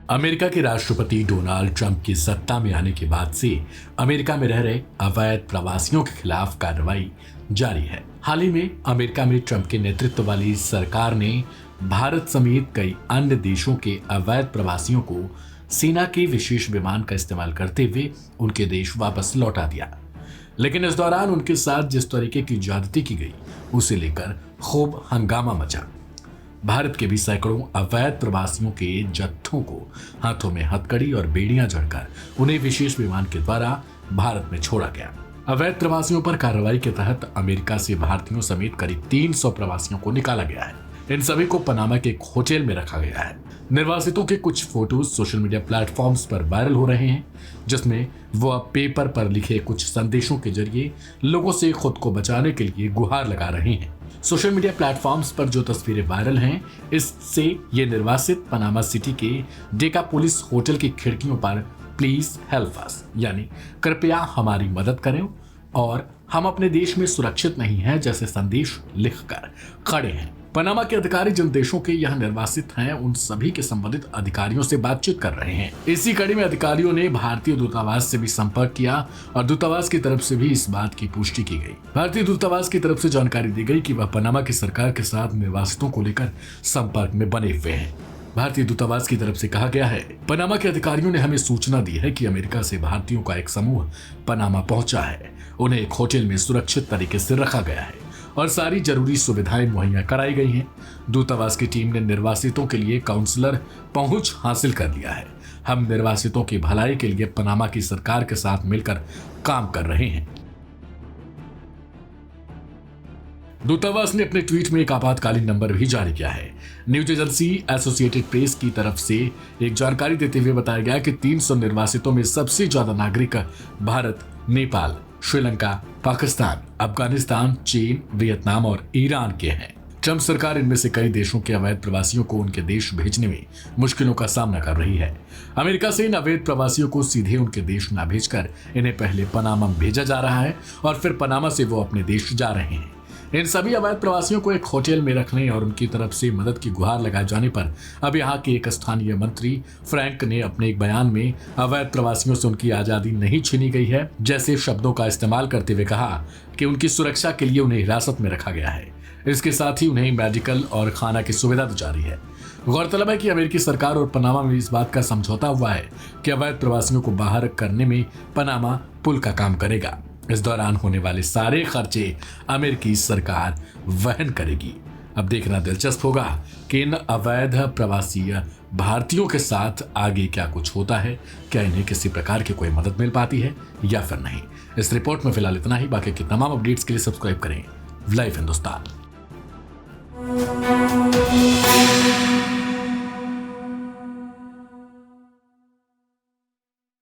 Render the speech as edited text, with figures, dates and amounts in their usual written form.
America के राष्ट्रपति Donald Trump की सत्ता में आने के बाद से अमेरिका में रह रहे अवैध प्रवासियों के खिलाफ कार्रवाई जारी है। हाल ही में अमेरिका में ट्रंप के नेतृत्व वाली सरकार ने भारत समेत कई अन्य देशों के अवैध प्रवासियों को सेना के विशेष विमान का इस्तेमाल करते हुए उनके देश वापस लौटा दिया। लेकिन इस दौरान उनके साथ जिस तरीके की ज्यादती की गई उसे लेकर खूब हंगामा मचा। भारत के भी सैकड़ों अवैध प्रवासियों के जत्थों को हाथों में हथकड़ी और बेड़ियां जड़कर उन्हें विशेष विमान के द्वारा भारत में छोड़ा गया। अवैध प्रवासियों पर कार्रवाई के तहत अमेरिका से भारतीयों समेत करीब 300 प्रवासियों को निकाला गया है। इन सभी को पनामा के एक होटल में रखा गया है। निर्वासितों के कुछ फोटोज सोशल मीडिया प्लेटफॉर्म्स पर वायरल हो रहे हैं, जिसमें वो अब पेपर पर लिखे कुछ संदेशों के जरिए लोगों से खुद को बचाने के लिए गुहार लगा रहे हैं। सोशल मीडिया प्लेटफॉर्म्स पर जो तस्वीरें वायरल हैं, इससे ये निर्वासित पनामा सिटी के डेकापोलिस होटल की खिड़कियों पर प्लीज हेल्प अस यानी कृपया हमारी मदद करें और हम अपने देश में सुरक्षित नहीं हैं जैसे संदेश लिखकर खड़े हैं। पनामा के अधिकारी जिन देशों के यहाँ निर्वासित हैं उन सभी के संबंधित अधिकारियों से बातचीत कर रहे हैं। इसी कड़ी में अधिकारियों ने भारतीय दूतावास से भी संपर्क किया और दूतावास की तरफ से भी इस बात की पुष्टि की गई। भारतीय दूतावास की तरफ से जानकारी दी गई कि वह पनामा की सरकार के साथ निर्वासितों को लेकर संपर्क में बने हुए हैं। भारतीय दूतावास की तरफ से कहा गया है, पनामा के अधिकारियों ने हमें सूचना दी है कि अमेरिका से भारतीयों का एक समूह पनामा पहुंचा है। उन्हें एक होटल में सुरक्षित तरीके से रखा गया है और सारी जरूरी सुविधाएं मुहैया कराई गई हैं। दूतावास की टीम ने निर्वासितों के लिए काउंसलर पहुंच हासिल कर लिया है। हम निर्वासितों की भलाई के लिए पनामा की सरकार के साथ मिलकर काम कर रहे हैं। दूतावास ने अपने ट्वीट में एक आपातकालीन नंबर भी जारी किया है। न्यूज एजेंसी एसोसिएटेड प्रेस की तरफ से एक जानकारी देते हुए बताया गया कि 300 निर्वासितों में सबसे ज्यादा नागरिक भारत, नेपाल, श्रीलंका, पाकिस्तान, अफगानिस्तान, चीन, वियतनाम और ईरान के हैं। ट्रंप सरकार इनमें से कई देशों के अवैध प्रवासियों को उनके देश भेजने में मुश्किलों का सामना कर रही है। अमेरिका से इन अवैध प्रवासियों को सीधे उनके देश न भेजकर इन्हें पहले पनामा भेजा जा रहा है और फिर पनामा से वो अपने देश जा रहे हैं। इन सभी अवैध प्रवासियों को एक होटल में रखने और उनकी तरफ से मदद की गुहार लगाए जाने पर अब यहाँ के एक स्थानीय मंत्री फ्रैंक ने अपने एक बयान में अवैध प्रवासियों से उनकी आजादी नहीं छीनी गई है जैसे शब्दों का इस्तेमाल करते हुए कहा कि उनकी सुरक्षा के लिए उन्हें हिरासत में रखा गया है। इसके साथ ही उन्हें मेडिकल और खाना की सुविधा दी जा रही है। गौरतलब है कि अमेरिकी सरकार और पनामा में इस बात का समझौता हुआ है कि अवैध प्रवासियों को बाहर करने में पनामा पुल का काम करेगा। इस दौरान होने वाले सारे खर्चे अमेरिकी सरकार वहन करेगी। अब देखना दिलचस्प होगा कि इन अवैध प्रवासी भारतीयों के साथ आगे क्या कुछ होता है। क्या इन्हें किसी प्रकार की कोई मदद मिल पाती है या फिर नहीं। इस रिपोर्ट में फिलहाल इतना ही। बाकी की तमाम अपडेट्स के लिए सब्सक्राइब करें लाइव हिंदुस्तान।